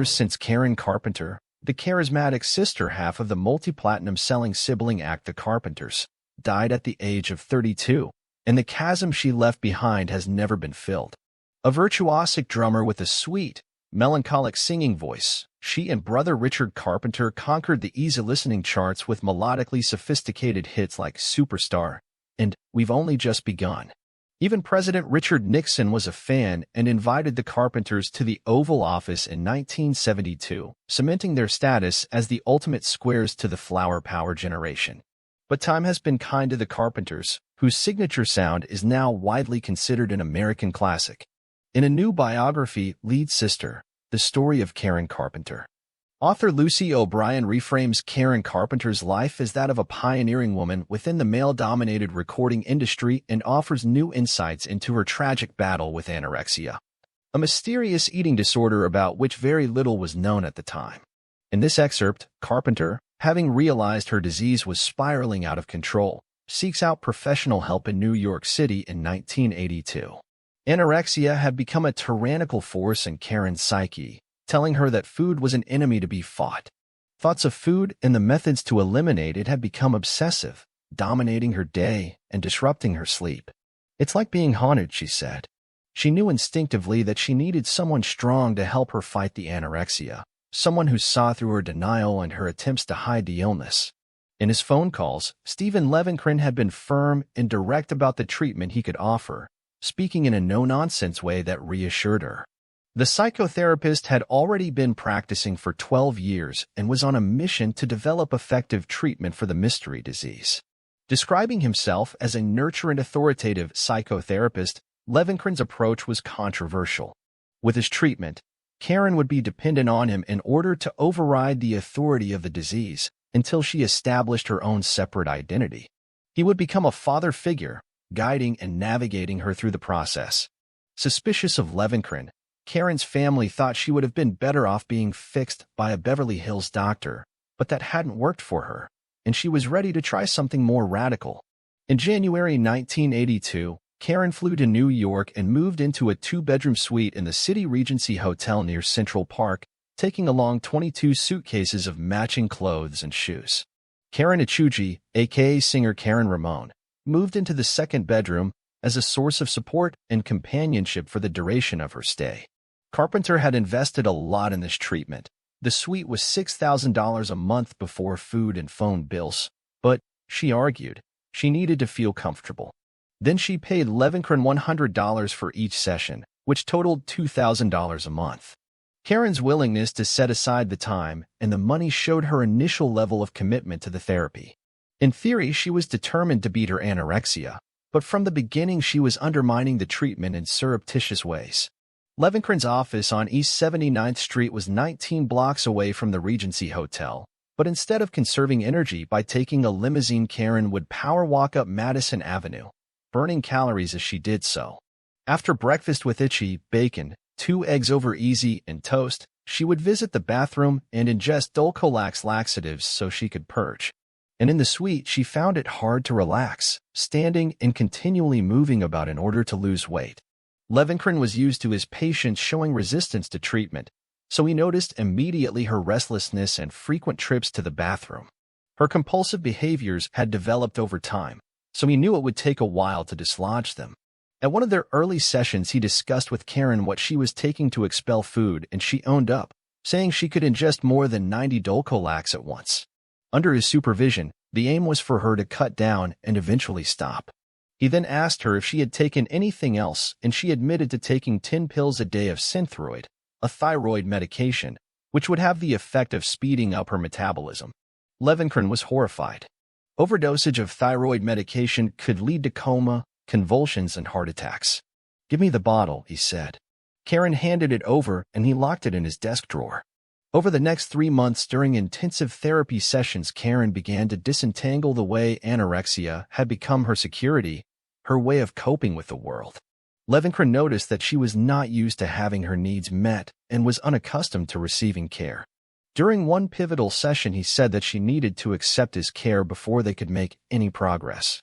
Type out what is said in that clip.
years since Karen Carpenter, the charismatic sister half of the multiplatinum-selling sibling act The Carpenters, died at the age of 32, and the chasm she left behind has never been filled. A virtuosic drummer with a sweet, melancholic singing voice, she and brother Richard Carpenter conquered the easy-listening charts with melodically sophisticated hits like Superstar and We've Only Just Begun. Even President Richard Nixon was a fan and invited the Carpenters to the Oval Office in 1972, cementing their status as the ultimate squares to the flower power generation. But time has been kind to the Carpenters, whose signature sound is now widely considered an American classic. In a new biography, Lead Sister, The Story of Karen Carpenter, author Lucy O'Brien reframes Karen Carpenter's life as that of a pioneering woman within the male-dominated recording industry and offers new insights into her tragic battle with anorexia, a mysterious eating disorder about which very little was known at the time. In this excerpt, Carpenter, having realized her disease was spiraling out of control, seeks out professional help in New York City in 1982. Anorexia had become a tyrannical force in Karen's psyche, telling her that food was an enemy to be fought. Thoughts of food and the methods to eliminate it had become obsessive, dominating her day and disrupting her sleep. It's like being haunted, she said. She knew instinctively that she needed someone strong to help her fight the anorexia, someone who saw through her denial and her attempts to hide the illness. In his phone calls, Stephen Levenkrin had been firm and direct about the treatment he could offer, speaking in a no-nonsense way that reassured her. The psychotherapist had already been practicing for 12 years and was on a mission to develop effective treatment for the mystery disease. Describing himself as a nurture and authoritative psychotherapist, Levenkrin's approach was controversial. With his treatment, Karen would be dependent on him in order to override the authority of the disease until she established her own separate identity. He would become a father figure, guiding and navigating her through the process. Suspicious of Levenkrin, Karen's family thought she would have been better off being fixed by a Beverly Hills doctor, but that hadn't worked for her, and she was ready to try something more radical. In January 1982, Karen flew to New York and moved into a two-bedroom suite in the City Regency Hotel near Central Park, taking along 22 suitcases of matching clothes and shoes. Karen Achuji, aka singer Karen Ramone, moved into the second bedroom as a source of support and companionship for the duration of her stay. Carpenter had invested a lot in this treatment. The suite was $6,000 a month before food and phone bills, but, she argued, she needed to feel comfortable. Then she paid Levenkrin $100 for each session, which totaled $2,000 a month. Karen's willingness to set aside the time and the money showed her initial level of commitment to the therapy. In theory, she was determined to beat her anorexia, but from the beginning she was undermining the treatment in surreptitious ways. Levenkrin's office on East 79th Street was 19 blocks away from the Regency Hotel, but instead of conserving energy by taking a limousine, Karen would power walk up Madison Avenue, burning calories as she did so. After breakfast with itchy bacon, 2 eggs over easy, and toast, she would visit the bathroom and ingest Dulcolax laxatives so she could purge. And in the suite, she found it hard to relax, standing and continually moving about in order to lose weight. Levenkrin was used to his patients showing resistance to treatment, so he noticed immediately her restlessness and frequent trips to the bathroom. Her compulsive behaviors had developed over time, so he knew it would take a while to dislodge them. At one of their early sessions, he discussed with Karen what she was taking to expel food, and she owned up, saying she could ingest more than 90 Dulcolax at once. Under his supervision, the aim was for her to cut down and eventually stop. He then asked her if she had taken anything else, and she admitted to taking 10 pills a day of Synthroid, a thyroid medication, which would have the effect of speeding up her metabolism. Levenkrin was horrified. Overdosage of thyroid medication could lead to coma, convulsions, and heart attacks. "Give me the bottle," he said. Karen handed it over, and he locked it in his desk drawer. Over the next 3 months during intensive therapy sessions, Karen began to disentangle the way anorexia had become her security, her way of coping with the world. Levenkrin noticed that she was not used to having her needs met and was unaccustomed to receiving care. During one pivotal session, he said that she needed to accept his care before they could make any progress.